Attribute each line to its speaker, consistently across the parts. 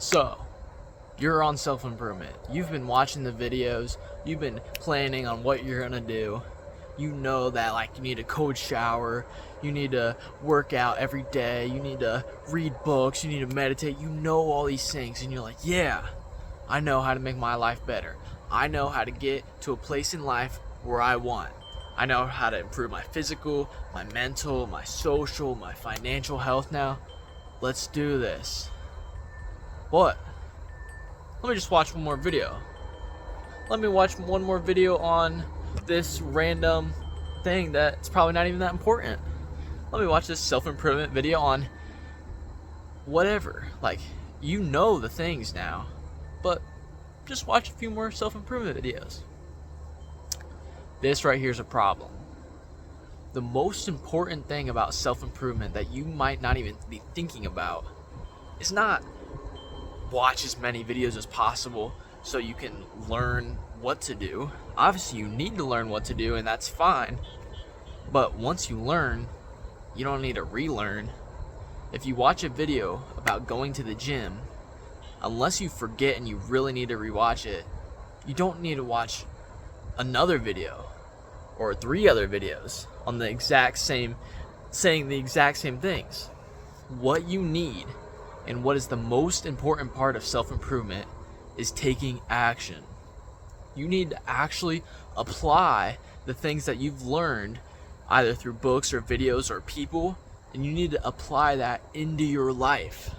Speaker 1: So, you're on self-improvement. You've been watching the videos. You've been planning on what you're gonna do. You know that like you need a cold shower. You need to work out every day. You need to read books. You need to meditate. You know all these things, and you're like, yeah, I know how to make my life better. I know how to get to a place in life where I want. I know how to improve my physical, my mental, my social, my financial health now. Let's do this. What? Let me just watch one more video. Let me watch one more video on this random thing that's probably not even that important. Let me watch this self-improvement video on whatever. Like, you know the things now, but just watch a few more self-improvement videos. This right here is a problem. The most important thing about self-improvement that you might not even be thinking about is not watch as many videos as possible so you can learn what to do. Obviously you need to learn what to do, and that's fine, but once you learn, you don't need to relearn. If you watch a video about going to the gym, unless you forget and you really need to rewatch it, you don't need to watch another video or 3 other videos on the exact same, saying the exact same things. What you need, and what is the most important part of self-improvement, is taking action. You need to actually apply the things that you've learned either through books or videos or people, and you need to apply that into your life.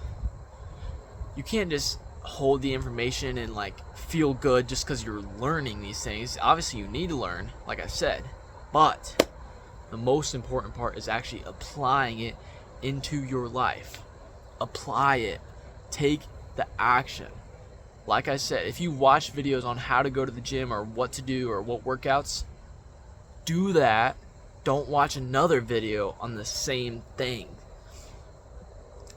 Speaker 1: You can't just hold the information and like feel good just because you're learning these things. Obviously you need to learn, like I said, but the most important part is actually applying it into your life. Apply it. Take the action. Like I said, if you watch videos on how to go to the gym or what to do or what workouts, do that. Don't watch another video on the same thing.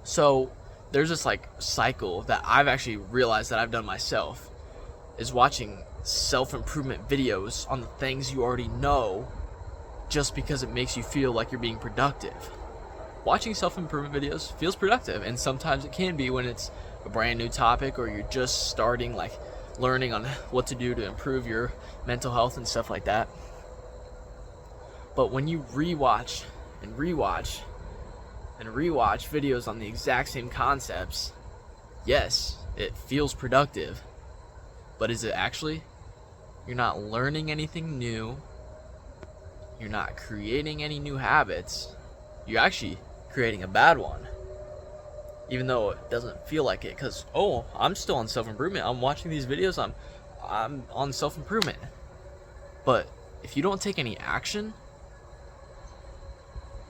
Speaker 1: So there's this like cycle that I've actually realized that I've done myself, is watching self-improvement videos on the things you already know just because it makes you feel like you're being productive. Watching self-improvement videos feels productive, and sometimes it can be when it's a brand new topic or you're just starting, like learning on what to do to improve your mental health and stuff like that. But when you rewatch and rewatch and rewatch videos on the exact same concepts, yes, it feels productive, but is it actually? You're not learning anything new. You're not creating any new habits. You're actually creating a bad one, even though it doesn't feel like it, because I'm still on self-improvement. I'm watching these videos. I'm on self-improvement. But if you don't take any action,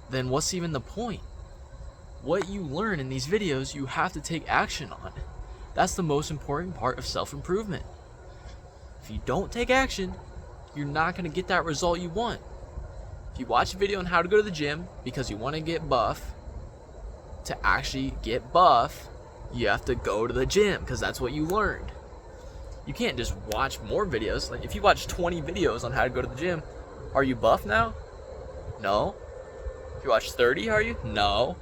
Speaker 1: then what's even the point? What you learn in these videos, you have to take action on. That's the most important part of self-improvement. If you don't take action, you're not going to get that result you want. If you watch a video on how to go to the gym because you want to get buff, to actually get buff, you have to go to the gym because that's what you learned. You can't just watch more videos. Like if you watch 20 videos on how to go to the gym, are you buff now? No. If you watch 30, are you? No.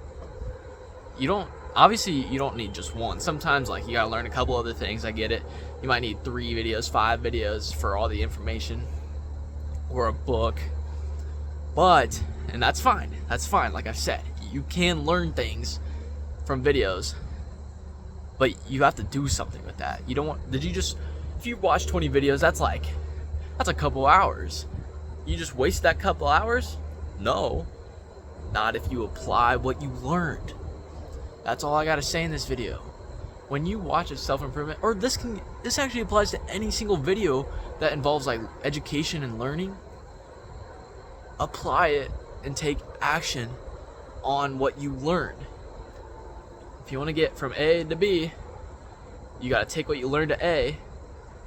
Speaker 1: You don't need just one. Sometimes like you gotta learn a couple other things. I get it. You might need 3 videos, 5 videos for all the information, or a book. But, and that's fine. That's fine. Like I said, you can learn things from videos, but you have to do something with that. You don't want, if you watch 20 videos, that's a couple hours. You just waste that couple hours? No. Not if you apply what you learned. That's all I gotta say in this video. When you watch a self-improvement, or this actually applies to any single video that involves like education and learning, apply it and take action on what you learned. If you want to get from A to B, you gotta take what you learned to A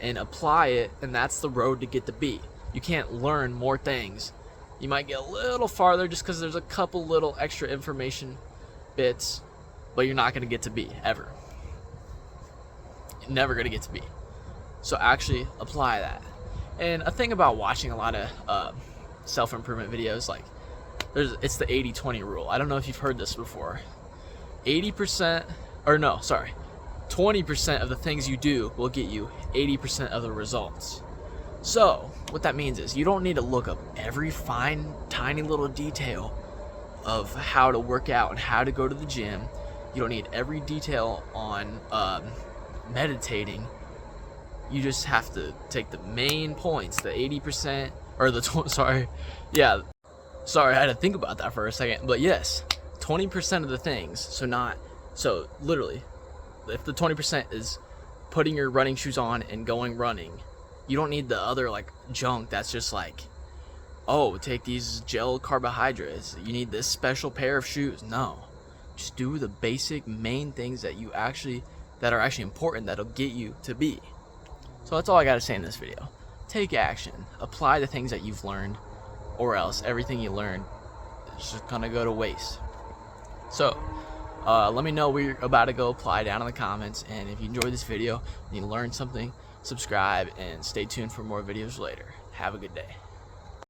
Speaker 1: and apply it, and that's the road to get to B. You can't learn more things. You might get a little farther just because there's a couple little extra information bits, but you're not going to get to B, ever. You're never going to get to B. So actually apply that. And a thing about watching a lot of self-improvement videos, like it's the 80-20 rule. I don't know if you've heard this before. 80%, or no, sorry, 20% of the things you do will get you 80% of the results. So what that means is you don't need to look up every fine, tiny little detail of how to work out and how to go to the gym. You don't need every detail on meditating. You just have to take the main points, the 80%, or the, sorry, I had to think about that for a second. But yes, 20% of the things, so literally, if the 20% is putting your running shoes on and going running, you don't need the other like junk that's just like, oh, take these gel carbohydrates, you need this special pair of shoes. No, just do the basic main things that are actually important, that'll get you to be. So that's all I gotta say in this video. Take action, apply the things that you've learned, or else everything you learned is just gonna go to waste. So let me know where you're about to go apply down in the comments, and if you enjoyed this video and you learned something, subscribe and stay tuned for more videos later. Have a good day.